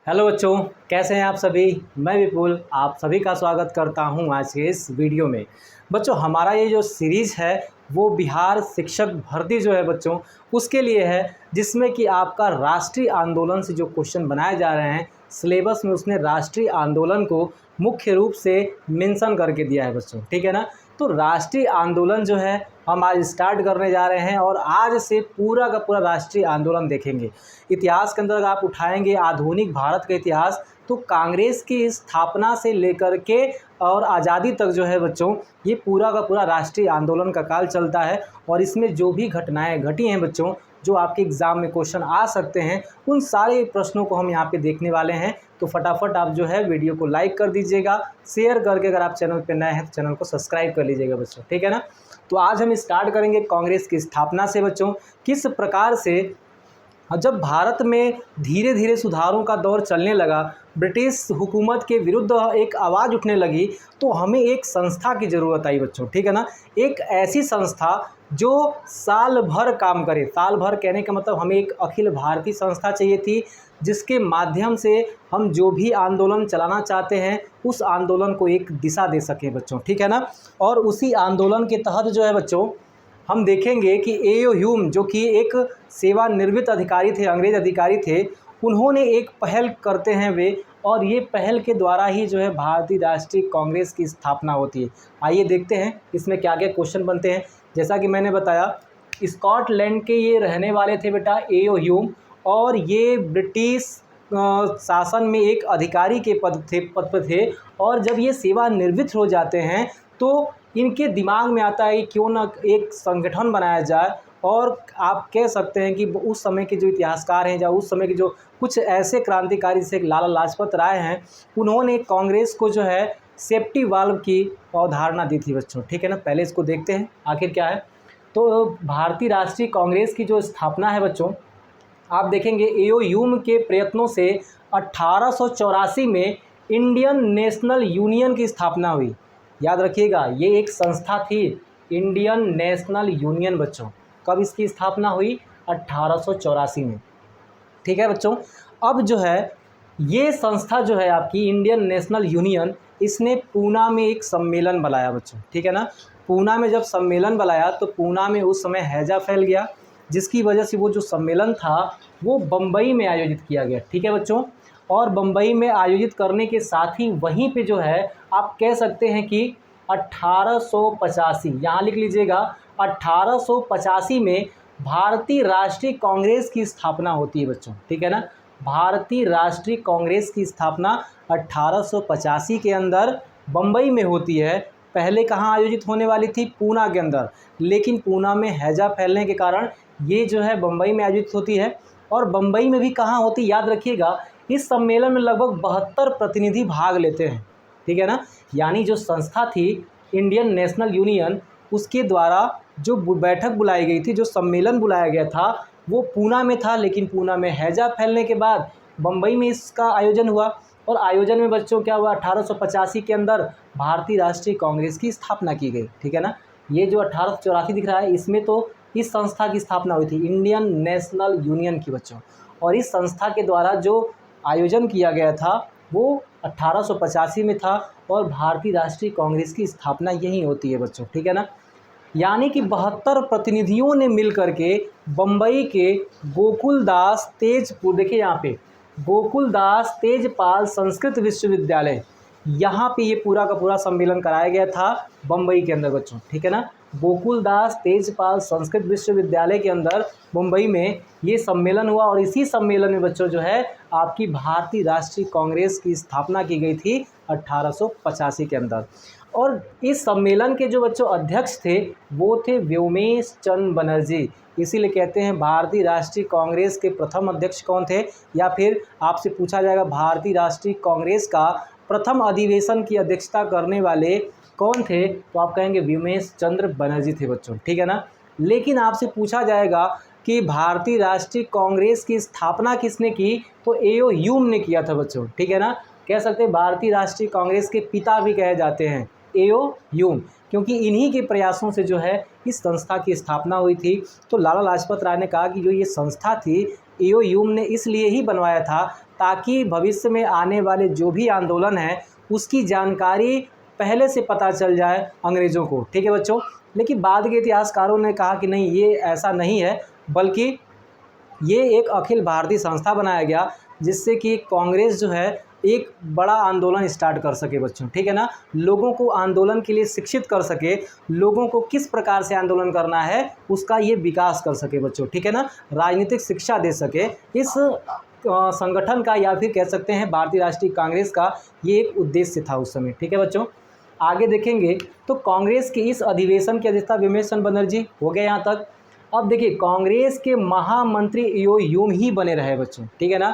Hello बच्चों, कैसे हैं आप सभी। मैं विपुल आप सभी का स्वागत करता हूं आज के इस वीडियो में। बच्चों, हमारा ये जो सीरीज़ है वो बिहार शिक्षक भर्ती जो है बच्चों उसके लिए है, जिसमें कि आपका राष्ट्रीय आंदोलन से जो क्वेश्चन बनाए जा रहे हैं सिलेबस में, उसने राष्ट्रीय आंदोलन को मुख्य रूप से मेंशन करके दिया है बच्चों। ठीक है ना। तो राष्ट्रीय आंदोलन जो है हम आज स्टार्ट करने जा रहे हैं और आज से पूरा का पूरा राष्ट्रीय आंदोलन देखेंगे। इतिहास के अंदर अगर आप उठाएंगे आधुनिक भारत का इतिहास, तो कांग्रेस की स्थापना से लेकर के और आज़ादी तक जो है बच्चों, ये पूरा का पूरा राष्ट्रीय आंदोलन का काल चलता है। और इसमें जो भी घटनाएं घटी हैं बच्चों, जो आपके एग्ज़ाम में क्वेश्चन आ सकते हैं, उन सारे प्रश्नों को हम यहाँ पे देखने वाले हैं। तो फटाफट आप जो है वीडियो को लाइक कर दीजिएगा, शेयर करके अगर आप चैनल पे नए हैं तो चैनल को सब्सक्राइब कर लीजिएगा बच्चों। ठीक है ना। तो आज हम स्टार्ट करेंगे कांग्रेस की स्थापना से बच्चों। किस प्रकार से जब भारत में धीरे धीरे सुधारों का दौर चलने लगा, ब्रिटिश हुकूमत के विरुद्ध एक आवाज़ उठने लगी, तो हमें एक संस्था की ज़रूरत आई बच्चों। ठीक है ना। एक ऐसी संस्था जो साल भर काम करे। साल भर कहने का मतलब हमें एक अखिल भारतीय संस्था चाहिए थी, जिसके माध्यम से हम जो भी आंदोलन चलाना चाहते हैं उस आंदोलन को एक दिशा दे सकें बच्चों। ठीक है ना। और उसी आंदोलन के तहत जो है बच्चों, हम देखेंगे कि ए.ओ. ह्यूम, जो कि एक सेवानिवृत्त अधिकारी थे, अंग्रेज अधिकारी थे, उन्होंने एक पहल करते हैं वे, और ये पहल के द्वारा ही जो है भारतीय राष्ट्रीय कांग्रेस की स्थापना होती है। आइए देखते हैं इसमें क्या क्या क्वेश्चन बनते हैं। जैसा कि मैंने बताया, स्कॉटलैंड के ये रहने वाले थे बेटा ए.ओ. ह्यूम, और ये ब्रिटिश शासन में एक अधिकारी के पद पर थे। और जब ये सेवानिवृत्त हो जाते हैं तो इनके दिमाग में आता है कि क्यों ना एक संगठन बनाया जाए। और आप कह सकते हैं कि उस समय के जो इतिहासकार हैं या उस समय के जो कुछ ऐसे क्रांतिकारी जैसे लाला लाजपत राय हैं, उन्होंने कांग्रेस को जो है सेफ्टी वाल्व की अवधारणा दी थी बच्चों। ठीक है ना। पहले इसको देखते हैं आखिर क्या है। तो भारतीय राष्ट्रीय कांग्रेस की जो स्थापना है बच्चों, आप देखेंगे ए.ओ. ह्यूम के प्रयत्नों से 1884 में इंडियन नेशनल यूनियन की स्थापना हुई। याद रखिएगा, ये एक संस्था थी, इंडियन नेशनल यूनियन बच्चों। कब इसकी स्थापना हुई? 1884 में। ठीक है बच्चों। अब जो है ये संस्था जो है आपकी इंडियन नेशनल यूनियन, इसने पूना में एक सम्मेलन बुलाया बच्चों। ठीक है ना। पूना में जब सम्मेलन बुलाया तो पूना में उस समय हैजा फैल गया, जिसकी वजह से वो जो सम्मेलन था वो बम्बई में आयोजित किया गया। ठीक है बच्चों। और बम्बई में आयोजित करने के साथ ही वहीं पे जो है आप कह सकते हैं कि 1885, यहाँ लिख लीजिएगा, 1885 में भारतीय राष्ट्रीय कांग्रेस की स्थापना होती है बच्चों। ठीक है ना। भारतीय राष्ट्रीय कांग्रेस की स्थापना 1885 के अंदर बम्बई में होती है। पहले कहाँ आयोजित होने वाली थी? पूना के अंदर, लेकिन पूना में हैजा फैलने के कारण ये जो है बम्बई में आयोजित होती है। और बम्बई में भी कहाँ होती? याद रखिएगा, इस सम्मेलन में लगभग 72 प्रतिनिधि भाग लेते हैं। ठीक है ना। यानी जो संस्था थी इंडियन नेशनल यूनियन, उसके द्वारा जो बैठक बुलाई गई थी, जो सम्मेलन बुलाया गया था, वो पूना में था, लेकिन पूना में हैजा फैलने के बाद बम्बई में इसका आयोजन हुआ। और आयोजन में बच्चों क्या हुआ? 1885 के अंदर भारतीय राष्ट्रीय कांग्रेस की स्थापना की गई। ठीक है ना। ये जो 1884 दिख रहा है, इसमें तो इस संस्था की स्थापना हुई थी, इंडियन नेशनल यूनियन की बच्चों। और इस संस्था के द्वारा जो आयोजन किया गया था वो 1885 में था, और भारतीय राष्ट्रीय कांग्रेस की स्थापना यहीं होती है बच्चों। ठीक है ना। यानी कि 72 प्रतिनिधियों ने मिल करके बम्बई के गोकुलदास तेजपुर, देखिए यहाँ पे गोकुलदास तेजपाल संस्कृत विश्वविद्यालय, यहाँ पे ये पूरा का पूरा सम्मेलन कराया गया था बम्बई के अंदर बच्चों। ठीक है ना। गोकुलदास तेजपाल संस्कृत विश्वविद्यालय के अंदर मुंबई में ये सम्मेलन हुआ, और इसी सम्मेलन में बच्चों जो है आपकी भारतीय राष्ट्रीय कांग्रेस की स्थापना की गई थी 1885 के अंदर। और इस सम्मेलन के जो बच्चों अध्यक्ष थे वो थे व्योमेश चंद्र बनर्जी। इसीलिए कहते हैं भारतीय राष्ट्रीय कांग्रेस के प्रथम अध्यक्ष कौन थे, या फिर आपसे पूछा जाएगा भारतीय राष्ट्रीय कांग्रेस का प्रथम अधिवेशन की अध्यक्षता करने वाले कौन थे, तो आप कहेंगे व्योमेश चंद्र बनर्जी थे बच्चों। ठीक है ना। लेकिन आपसे पूछा जाएगा कि भारतीय राष्ट्रीय कांग्रेस की स्थापना किसने की, तो ए.ओ. ह्यूम ने किया था बच्चों। ठीक है ना। कह सकते हैं भारतीय राष्ट्रीय कांग्रेस के पिता भी कहे जाते हैं ए.ओ. ह्यूम, क्योंकि इन्हीं के प्रयासों से जो है इस संस्था की स्थापना हुई थी। तो लाला लाजपत राय ने कहा कि जो ये संस्था थी ए.ओ. ह्यूम ने इसलिए ही बनवाया था ताकि भविष्य में आने वाले जो भी आंदोलन है उसकी जानकारी पहले से पता चल जाए अंग्रेज़ों को। ठीक है बच्चों, लेकिन बाद के इतिहासकारों ने कहा कि नहीं, ये ऐसा नहीं है, बल्कि ये एक अखिल भारतीय संस्था बनाया गया जिससे कि कांग्रेस जो है एक बड़ा आंदोलन स्टार्ट कर सके बच्चों। ठीक है ना, लोगों को आंदोलन के लिए शिक्षित कर सके, लोगों को किस प्रकार से आंदोलन करना है उसका ये विकास कर सके बच्चों। ठीक है ना, राजनीतिक शिक्षा दे सके। इस संगठन का या फिर कह सकते हैं भारतीय राष्ट्रीय कांग्रेस का ये एक उद्देश्य था उस समय। ठीक है बच्चों, आगे देखेंगे तो कांग्रेस की इस अधिवेशन की अध्यक्षता विमेश चंद्र बनर्जी हो गए यहाँ तक। अब देखिए कांग्रेस के महामंत्री ईओ यूम ही बने रहे बच्चों। ठीक है ना,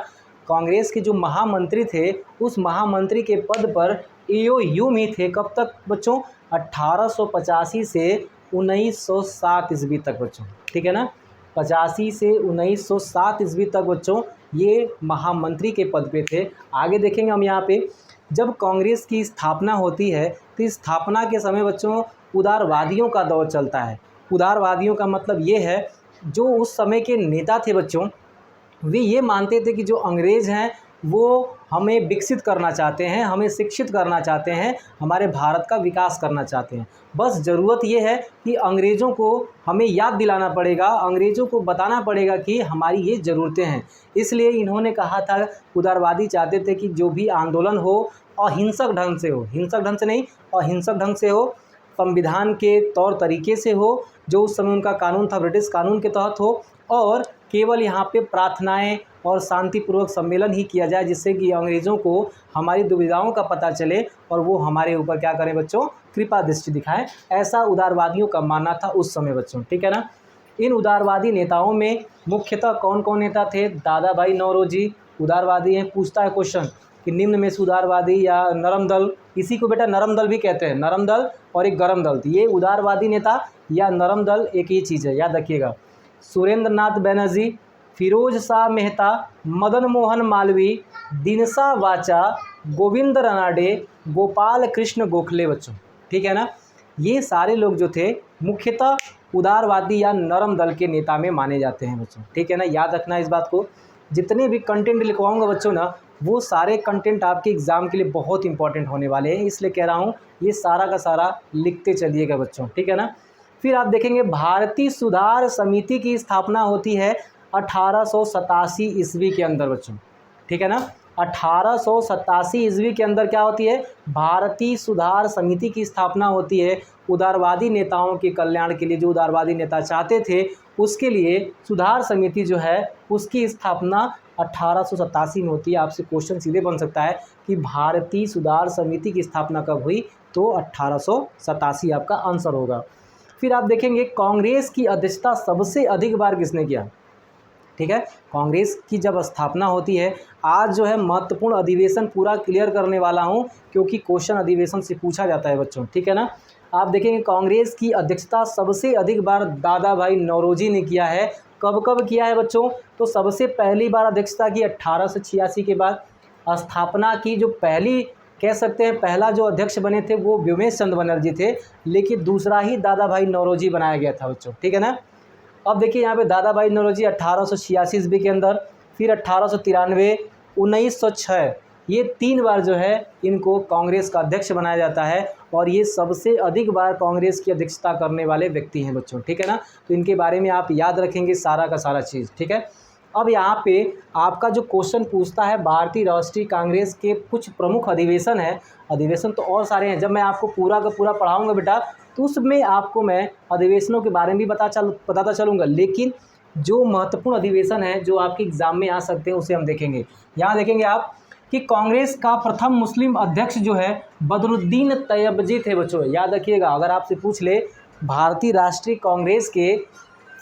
कांग्रेस के जो महामंत्री थे उस महामंत्री के पद पर ईओ यूम ही थे। कब तक बच्चों? 1885 से 1907 ईस्वी तक बच्चों। ठीक है ना, 85 से 1907 ईस्वी तक बच्चों ये महामंत्री के पद पे थे। आगे देखेंगे हम यहाँ पे, जब कांग्रेस की स्थापना होती है तो स्थापना के समय बच्चों उदारवादियों का दौर चलता है। उदारवादियों का मतलब ये है, जो उस समय के नेता थे बच्चों, वे ये मानते थे कि जो अंग्रेज़ हैं वो हमें विकसित करना चाहते हैं, हमें शिक्षित करना चाहते हैं, हमारे भारत का विकास करना चाहते हैं। बस ज़रूरत ये है कि अंग्रेज़ों को हमें याद दिलाना पड़ेगा, अंग्रेज़ों को बताना पड़ेगा कि हमारी ये ज़रूरतें हैं। इसलिए इन्होंने कहा था, उदारवादी चाहते थे कि जो भी आंदोलन हो अहिंसक ढंग से हो, हिंसक ढंग से नहीं, अहिंसक ढंग से हो, संविधान के तौर तरीके से हो, जो उस समय उनका कानून था ब्रिटिश कानून के तहत हो, और केवल यहाँ पे प्रार्थनाएं और शांतिपूर्वक सम्मेलन ही किया जाए, जिससे कि अंग्रेज़ों को हमारी दुविधाओं का पता चले और वो हमारे ऊपर क्या करें बच्चों, कृपा दृष्टि दिखाएं। ऐसा उदारवादियों का मानना था उस समय बच्चों। ठीक है ना, इन उदारवादी नेताओं में मुख्यतः कौन कौन नेता थे? दादा भाई नौरोजी उदारवादी हैं। पूछता है क्वेश्चन कि निम्न में से उदारवादी या नरम दल, इसी को बेटा नरम दल भी कहते हैं, नरम दल और एक गरम दल, ये उदारवादी नेता या नरम दल एक ही चीज़ है, याद रखिएगा। सुरेंद्र नाथ बनर्जी, फिरोज शाह मेहता, मदन मोहन मालवीय, दिनसा वाचा, गोविंद रानडे, गोपाल कृष्ण गोखले बच्चों। ठीक है ना, ये सारे लोग जो थे मुख्यतः उदारवादी या नरम दल के नेता में माने जाते हैं बच्चों। ठीक है ना, याद रखना इस बात को। जितने भी कंटेंट लिखवाऊंगा बच्चों ना, वो सारे कंटेंट आपके एग्ज़ाम के लिए बहुत इंपॉर्टेंट होने वाले हैं, इसलिए कह रहा हूँ ये सारा का सारा लिखते चलिएगा बच्चों। ठीक है ना, फिर आप देखेंगे भारतीय सुधार समिति की स्थापना होती है 1887 ईस्वी के अंदर बच्चों। ठीक है ना, 1887 ईस्वी के अंदर क्या होती है? भारतीय सुधार समिति की स्थापना होती है। उदारवादी नेताओं के कल्याण के लिए, जो उदारवादी नेता चाहते थे उसके लिए सुधार समिति जो है उसकी स्थापना 1887 में होती है। आपसे क्वेश्चन सीधे बन सकता है कि भारतीय सुधार समिति की स्थापना कब हुई? तो 1887 आपका आंसर होगा। फिर आप देखेंगे कांग्रेस की अध्यक्षता सबसे अधिक बार किसने किया? ठीक है, कांग्रेस की जब स्थापना होती है, आज जो है महत्वपूर्ण अधिवेशन पूरा क्लियर करने वाला हूं, क्योंकि क्वेश्चन अधिवेशन से पूछा जाता है बच्चों। ठीक है ना, आप देखेंगे कांग्रेस की अध्यक्षता सबसे अधिक बार दादा भाई नौरोजी ने किया है। कब कब किया है बच्चों? तो सबसे पहली बार अध्यक्षता की 1886 के बाद। स्थापना की जो पहली कह सकते हैं पहला जो अध्यक्ष बने थे वो विमेश चंद्र बनर्जी थे, लेकिन दूसरा ही दादा भाई नौरोजी बनाया गया था बच्चों। ठीक है ना, अब देखिए यहाँ पे दादा भाई नौरोजी 1886 ईस्वी के अंदर, फिर 1893, 1906, ये 3 बार जो है इनको कांग्रेस का अध्यक्ष बनाया जाता है, और ये सबसे अधिक बार कांग्रेस की अध्यक्षता करने वाले व्यक्ति हैं बच्चों। ठीक है ना, तो इनके बारे में आप याद रखेंगे सारा का सारा चीज़। ठीक है, अब यहाँ पे आपका जो क्वेश्चन पूछता है भारतीय राष्ट्रीय कांग्रेस के कुछ प्रमुख अधिवेशन है। अधिवेशन तो और सारे हैं, जब मैं आपको पूरा का पूरा पढ़ाऊँगा बेटा तो उसमें आपको मैं अधिवेशनों के बारे में भी बताता चलूँगा, लेकिन जो महत्वपूर्ण अधिवेशन है जो आपके एग्ज़ाम में आ सकते हैं उसे हम देखेंगे। यहाँ देखेंगे आप कि कांग्रेस का प्रथम मुस्लिम अध्यक्ष जो है बदरुद्दीन तैयबजी थे बच्चों। याद रखिएगा, अगर आपसे पूछ ले भारतीय राष्ट्रीय कांग्रेस के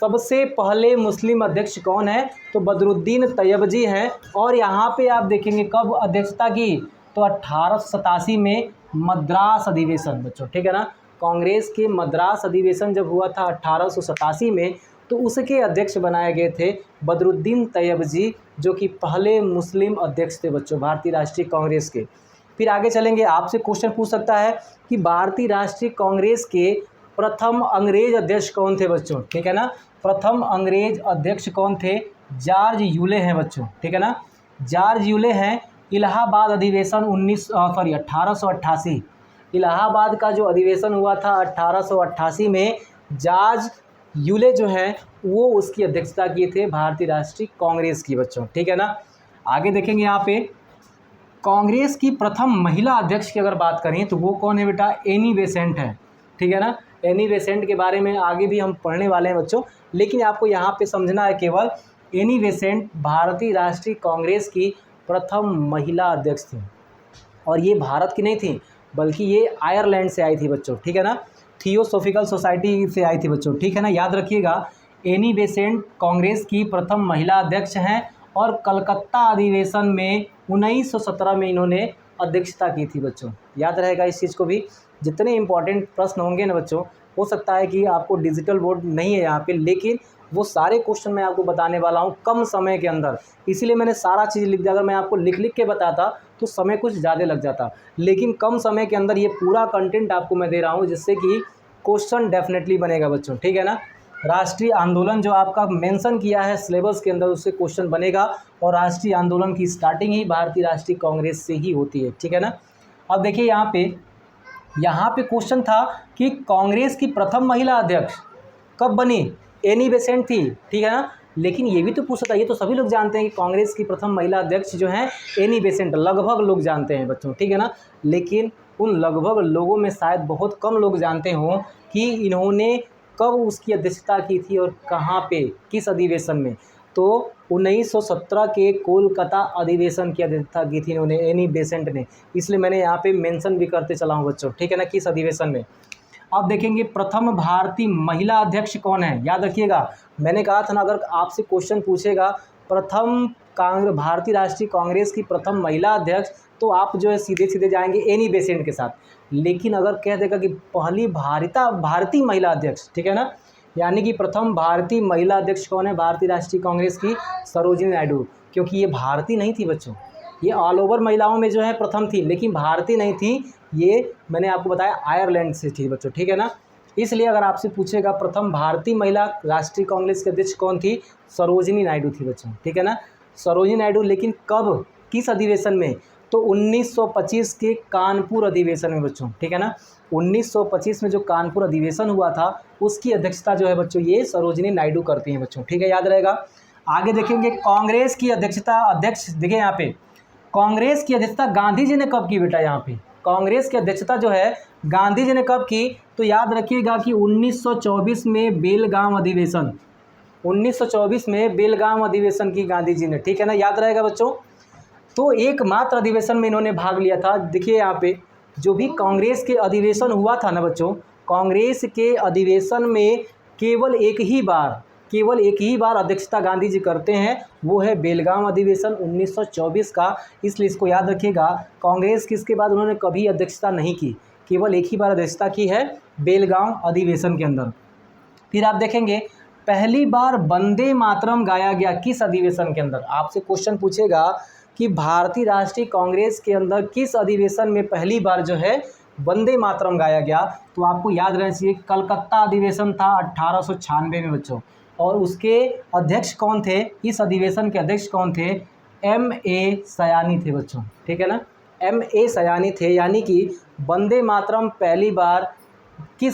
सबसे पहले मुस्लिम अध्यक्ष कौन है, तो बदरुद्दीन तैयबजी हैं। और यहाँ पे आप देखेंगे कब अध्यक्षता की, तो 1887 में मद्रास अधिवेशन बच्चों। ठीक है ना, कांग्रेस के मद्रास अधिवेशन जब हुआ था 1887 में, तो उसके अध्यक्ष बनाए गए थे बदरुद्दीन तैयबजी, जो कि पहले मुस्लिम अध्यक्ष थे बच्चों भारतीय राष्ट्रीय कांग्रेस के। फिर आगे चलेंगे, आपसे क्वेश्चन पूछ सकता है कि भारतीय राष्ट्रीय कांग्रेस के प्रथम अंग्रेज अध्यक्ष कौन थे बच्चों। ठीक है ना, प्रथम अंग्रेज अध्यक्ष कौन थे? जॉर्ज यूले हैं बच्चों। ठीक है ना, जॉर्ज यूले हैं। इलाहाबाद अधिवेशन 1888, इलाहाबाद का जो अधिवेशन हुआ था 1888 में जॉर्ज यूले जो हैं वो उसकी अध्यक्षता किए थे, भारतीय राष्ट्रीय कांग्रेस की बच्चों, ठीक है ना। आगे देखेंगे यहाँ पे कांग्रेस की प्रथम महिला अध्यक्ष की अगर बात करें तो वो कौन है बेटा, एनी बेसेंट है, ठीक है ना। एनी बेसेंट के बारे में आगे भी हम पढ़ने वाले हैं बच्चों, लेकिन आपको यहाँ पे समझना है केवल एनी बेसेंट भारतीय राष्ट्रीय कांग्रेस की प्रथम महिला अध्यक्ष थी, और ये भारत की नहीं थी बल्कि ये आयरलैंड से आई थी बच्चों, ठीक है ना। थियोसॉफिकल सोसाइटी से आई थी बच्चों, ठीक है ना, याद रखिएगा। एनी बेसेंट कांग्रेस की प्रथम महिला अध्यक्ष हैं और कलकत्ता अधिवेशन में 1917 में इन्होंने अध्यक्षता की थी बच्चों, याद रहेगा इस चीज़ को भी। जितने इंपॉर्टेंट प्रश्न होंगे ना बच्चों, हो सकता है कि आपको डिजिटल बोर्ड नहीं है यहाँ पे, लेकिन वो सारे क्वेश्चन मैं आपको बताने वाला हूँ कम समय के अंदर, इसीलिए मैंने सारा चीज़ लिख दिया। अगर मैं आपको लिख लिख के बताता तो समय कुछ ज़्यादा लग जाता, लेकिन कम समय के अंदर ये पूरा कंटेंट आपको मैं दे रहा हूँ, जिससे कि क्वेश्चन डेफिनेटली बनेगा बच्चों, ठीक है ना। राष्ट्रीय आंदोलन जो आपका मेंशन किया है सिलेबस के अंदर, उससे क्वेश्चन बनेगा, और राष्ट्रीय आंदोलन की स्टार्टिंग ही भारतीय राष्ट्रीय कांग्रेस से ही होती है, ठीक है ना। अब देखिए यहाँ पे क्वेश्चन था कि कांग्रेस की प्रथम महिला अध्यक्ष कब बनी, एनी बेसेंट थी, ठीक है ना। लेकिन ये भी तो पूछ सकता है, ये तो सभी लोग जानते हैं कि कांग्रेस की प्रथम महिला अध्यक्ष जो हैं एनी बेसेंट, लगभग लोग जानते हैं बच्चों, ठीक है ना। लेकिन उन लगभग लोगों में शायद बहुत कम लोग जानते हों कि इन्होंने कब उसकी अध्यक्षता की थी और कहाँ पे, किस अधिवेशन में। तो 1917 के कोलकाता अधिवेशन की अध्यक्षता की थी इन्होंने, एनी बेसेंट ने, इसलिए मैंने यहाँ पे मेंशन भी करते चला हूँ बच्चों, ठीक है ना, किस अधिवेशन में। अब देखेंगे प्रथम भारतीय महिला अध्यक्ष कौन है, याद रखिएगा। मैंने कहा था ना, अगर आपसे क्वेश्चन पूछेगा भारतीय राष्ट्रीय कांग्रेस की प्रथम महिला अध्यक्ष, तो आप जो है सीधे सीधे जाएंगे एनी बेसेंट के साथ। लेकिन अगर कह देगा कि पहली भारतीय महिला अध्यक्ष, ठीक है ना, यानी कि प्रथम भारतीय महिला अध्यक्ष कौन है भारतीय राष्ट्रीय कांग्रेस की, सरोजिनी नायडू, क्योंकि ये भारतीय नहीं थी बच्चों, ये ऑल ओवर महिलाओं में जो है प्रथम थी, लेकिन भारतीय नहीं थी, ये मैंने आपको बताया आयरलैंड से थी बच्चों, ठीक है ना। इसलिए अगर आपसे पूछेगा प्रथम भारतीय महिला राष्ट्रीय कांग्रेस के अध्यक्ष कौन थी, सरोजिनी नायडू थी बच्चों, ठीक है ना, सरोजिनी नायडू। लेकिन कब, किस अधिवेशन में, तो 1925 के कानपुर अधिवेशन में बच्चों, ठीक है ना। 1925 में जो कानपुर अधिवेशन हुआ था उसकी अध्यक्षता जो है बच्चों ये सरोजिनी नायडू करती हैं बच्चों, ठीक है, याद रहेगा। आगे देखेंगे कांग्रेस की अध्यक्ष देखिए यहाँ पे, कांग्रेस की अध्यक्षता गांधी जी ने कब की बेटा, यहाँ पे कांग्रेस की अध्यक्षता जो है गांधी जी ने कब की, तो याद रखिएगा कि 1924 में बेलगाम अधिवेशन, 1924 में बेलगाम अधिवेशन की गांधी जी ने, ठीक है ना, याद रहेगा बच्चों। तो एकमात्र अधिवेशन में इन्होंने भाग लिया था। देखिए यहाँ पे जो भी कांग्रेस के अधिवेशन हुआ था ना बच्चों, कांग्रेस के अधिवेशन में केवल एक ही बार अध्यक्षता गांधी जी करते हैं, वो है बेलगाम अधिवेशन 1924 का। इसलिए इसको याद रखिएगा, कांग्रेस की इसके बाद उन्होंने कभी अध्यक्षता नहीं की, केवल एक ही बार अध्यक्षता की है बेलगाम अधिवेशन के अंदर। फिर आप देखेंगे पहली बार वंदे मातरम गाया गया किस अधिवेशन के अंदर, आपसे क्वेश्चन पूछेगा कि भारतीय राष्ट्रीय कांग्रेस के अंदर किस अधिवेशन में पहली बार जो है वंदे मातरम गाया गया, तो आपको याद रहना चाहिए कलकत्ता अधिवेशन था 1896 में बच्चों। और उसके अध्यक्ष कौन थे, इस अधिवेशन के अध्यक्ष कौन थे, M.A. सयानी थे बच्चों, ठीक है ना, M.A. सयानी थे। यानी कि वंदे मातरम पहली बार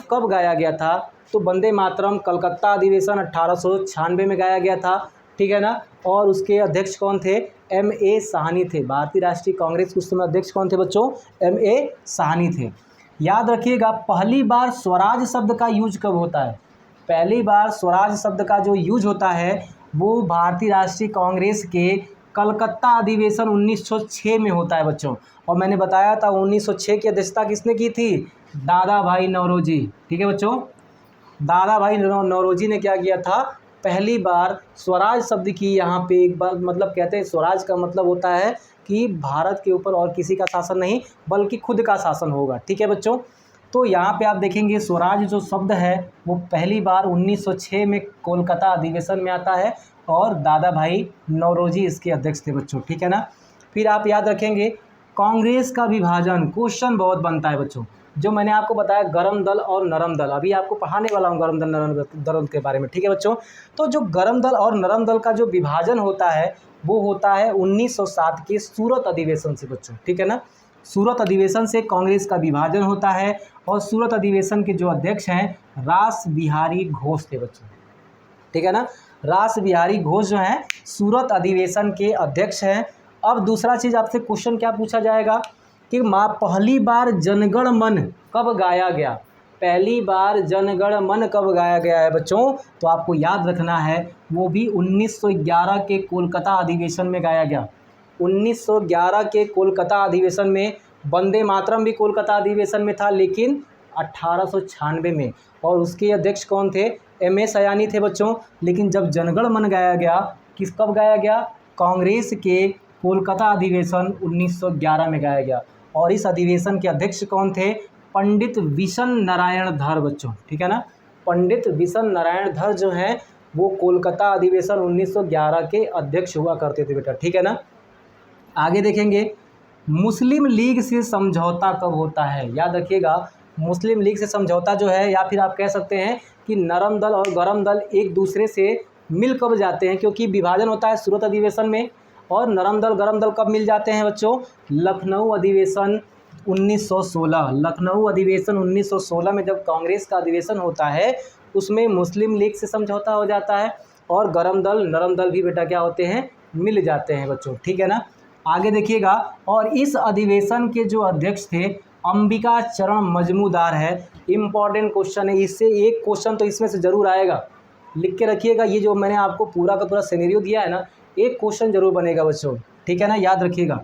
कब गाया गया था, तो वंदे मातरम कलकत्ता अधिवेशन 1896 में गाया गया था, ठीक है ना। और उसके अध्यक्ष कौन थे, M.A. साहनी थे। भारतीय राष्ट्रीय कांग्रेस के उस समय अध्यक्ष कौन थे बच्चों, M.A. साहनी थे। याद रखिएगा पहली बार स्वराज शब्द का यूज कब होता है, पहली बार स्वराज शब्द का जो यूज होता है वो भारतीय राष्ट्रीय कांग्रेस के कलकत्ता अधिवेशन 1906 में होता है बच्चों। और मैंने बताया था 1906 की अध्यक्षता किसने की थी, दादा भाई नौरोजी, ठीक है बच्चों। दादा भाई नौरोजी ने क्या किया था, पहली बार स्वराज शब्द की यहाँ पे एक बार, मतलब कहते हैं स्वराज का मतलब होता है कि भारत के ऊपर और किसी का शासन नहीं बल्कि खुद का शासन होगा, ठीक है बच्चों। तो यहाँ पे आप देखेंगे स्वराज जो शब्द है वो पहली बार 1906 में कोलकाता अधिवेशन में आता है और दादा भाई नौरोजी इसके अध्यक्ष थे बच्चों, ठीक है ना। फिर आप याद रखेंगे कांग्रेस का विभाजन, क्वेश्चन बहुत बनता है बच्चों। जो मैंने आपको बताया गरम दल और नरम दल, अभी आपको पढ़ाने वाला हूँ गरम दल के बारे में, ठीक है बच्चों। तो जो गरम दल और नरम दल का जो विभाजन होता है वो होता है 1907 के सूरत अधिवेशन से बच्चों, ठीक है ना। सूरत अधिवेशन से कांग्रेस का विभाजन होता है और सूरत अधिवेशन के जो अध्यक्ष हैं रास बिहारी घोष थे बच्चों, ठीक है ना। रास बिहारी घोष जो हैं सूरत अधिवेशन के अध्यक्ष हैं। अब दूसरा चीज़ आपसे क्वेश्चन क्या पूछा जाएगा कि पहली बार जनगण मन कब गाया गया, पहली बार जनगण मन कब गाया गया है बच्चों, तो आपको याद रखना है वो भी 1911 के कोलकाता अधिवेशन में गाया गया। 1911 के कोलकाता अधिवेशन में, वंदे मातरम भी कोलकाता अधिवेशन में था लेकिन 1896 में, और उसके अध्यक्ष कौन थे, M.A. सयानी थे बच्चों। लेकिन जब जनगण मन गाया गया, कब गाया गया, कांग्रेस के कोलकाता अधिवेशन 1911 में गाया गया, और इस अधिवेशन के अध्यक्ष कौन थे, पंडित विशन नारायण धर बच्चों, ठीक है ना। पंडित विशन नारायण धर जो हैं वो कोलकाता अधिवेशन 1911 के अध्यक्ष हुआ करते थे बेटा, ठीक है ना। आगे देखेंगे मुस्लिम लीग से समझौता कब होता है, याद रखिएगा मुस्लिम लीग से समझौता जो है, या फिर आप कह सकते हैं कि नरम दल और गरम दल एक दूसरे से मिल कब जाते हैं, क्योंकि विभाजन होता है सूरत अधिवेशन में, और नरम दल गरम दल कब मिल जाते हैं बच्चों, लखनऊ अधिवेशन 1916। लखनऊ अधिवेशन 1916 में जब कांग्रेस का अधिवेशन होता है उसमें मुस्लिम लीग से समझौता हो जाता है, और गरम दल नरम दल भी बेटा क्या होते हैं, मिल जाते हैं बच्चों, ठीक है ना। आगे देखिएगा, और इस अधिवेशन के जो अध्यक्ष थे अंबिका चरण मजमूदार है। इम्पॉर्टेंट क्वेश्चन है, इससे एक क्वेश्चन तो इसमें से ज़रूर आएगा, लिख के रखिएगा। ये जो मैंने आपको पूरा का पूरा सिनेरियो दिया है ना, एक क्वेश्चन जरूर बनेगा बच्चों, ठीक है ना, याद रखिएगा।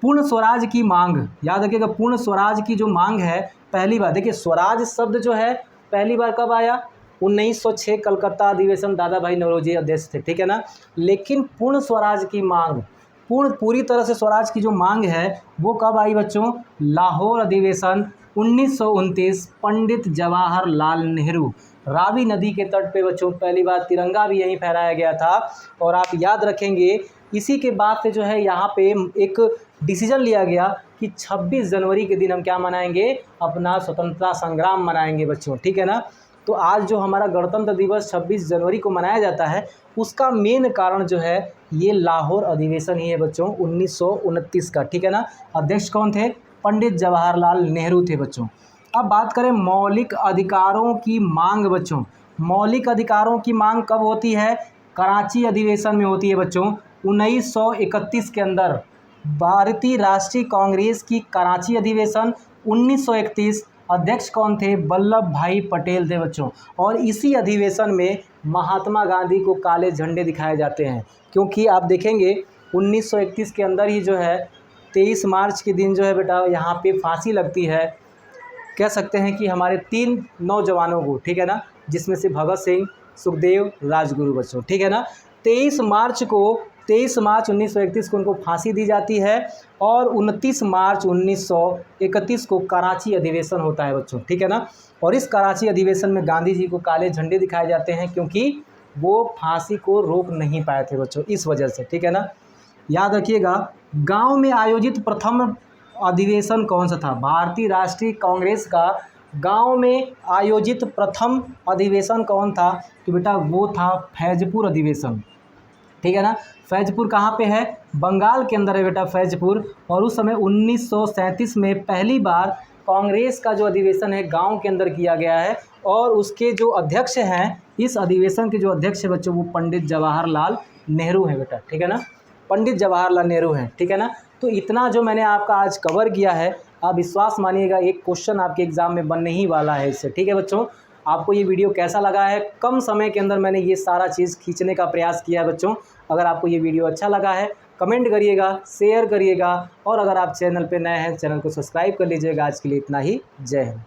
पूर्ण स्वराज की मांग, याद रखिएगा पूर्ण स्वराज की जो मांग है, पहली बार देखिए स्वराज शब्द जो है पहली बार कब आया, 1906 कलकत्ता अधिवेशन, दादा भाई नौरोजी अध्यक्ष थे, ठीक है ना। लेकिन पूर्ण स्वराज की मांग, पूरी तरह से स्वराज की जो मांग है वो कब आई बच्चों, लाहौर अधिवेशन 1929, पंडित जवाहरलाल नेहरू, रावी नदी के तट पे बच्चों पहली बार तिरंगा भी यहीं फहराया गया था। और आप याद रखेंगे इसी के बाद से जो है यहाँ पे एक डिसीजन लिया गया कि 26 जनवरी के दिन हम क्या मनाएंगे, अपना स्वतंत्रता संग्राम मनाएंगे बच्चों, ठीक है ना। तो आज जो हमारा गणतंत्र दिवस 26 जनवरी को मनाया जाता है उसका मेन कारण जो है ये लाहौर अधिवेशन ही है बच्चों 1929 का, ठीक है ना। अध्यक्ष कौन थे, पंडित जवाहरलाल नेहरू थे बच्चों। अब बात करें मौलिक अधिकारों की मांग बच्चों, मौलिक अधिकारों की मांग कब होती है, कराची अधिवेशन में होती है बच्चों 1931 के अंदर। भारतीय राष्ट्रीय कांग्रेस की कराची अधिवेशन 1931, अध्यक्ष कौन थे, वल्लभ भाई पटेल थे बच्चों। और इसी अधिवेशन में महात्मा गांधी को काले झंडे दिखाए जाते हैं, क्योंकि आप देखेंगे 1931 के अंदर ही जो है 23 मार्च के दिन जो है बेटा यहाँ पे फांसी लगती है। कह सकते हैं कि हमारे 3 नौजवानों को, ठीक है ना, जिसमें से भगत सिंह, सुखदेव, राजगुरु बच्चों, ठीक है ना। 23 मार्च 1931 को उनको फांसी दी जाती है, और 29 मार्च 1931 को कराची अधिवेशन होता है बच्चों, ठीक है ना। और इस कराची अधिवेशन में गांधी जी को काले झंडे दिखाए जाते हैं क्योंकि वो फांसी को रोक नहीं पाए थे बच्चों, इस वजह से, ठीक है ना। याद रखिएगा गांव में आयोजित प्रथम अधिवेशन कौन सा था, भारतीय राष्ट्रीय कांग्रेस का गांव में आयोजित प्रथम अधिवेशन कौन था, तो बेटा वो था फैजपुर अधिवेशन, ठीक है ना। फैजपुर कहाँ पे है, बंगाल के अंदर है बेटा फैजपुर। और उस समय 1937 में पहली बार कांग्रेस का जो अधिवेशन है गांव के अंदर किया गया है, और उसके जो अध्यक्ष हैं, इस अधिवेशन के जो अध्यक्ष है बच्चों वो पंडित जवाहरलाल नेहरू हैं बेटा, ठीक है ना, पंडित जवाहरलाल नेहरू हैं, ठीक है ना। तो इतना जो मैंने आपका आज कवर किया है, आप विश्वास मानिएगा एक क्वेश्चन आपके एग्जाम में बनने ही वाला है इससे, ठीक है बच्चों। आपको ये वीडियो कैसा लगा है, कम समय के अंदर मैंने ये सारा चीज़ खींचने का प्रयास किया है बच्चों। अगर आपको ये वीडियो अच्छा लगा है कमेंट करिएगा, शेयर करिएगा, और अगर आप चैनल पे नए हैं चैनल को सब्सक्राइब कर लीजिएगा। आज के लिए इतना ही, जय हिंद।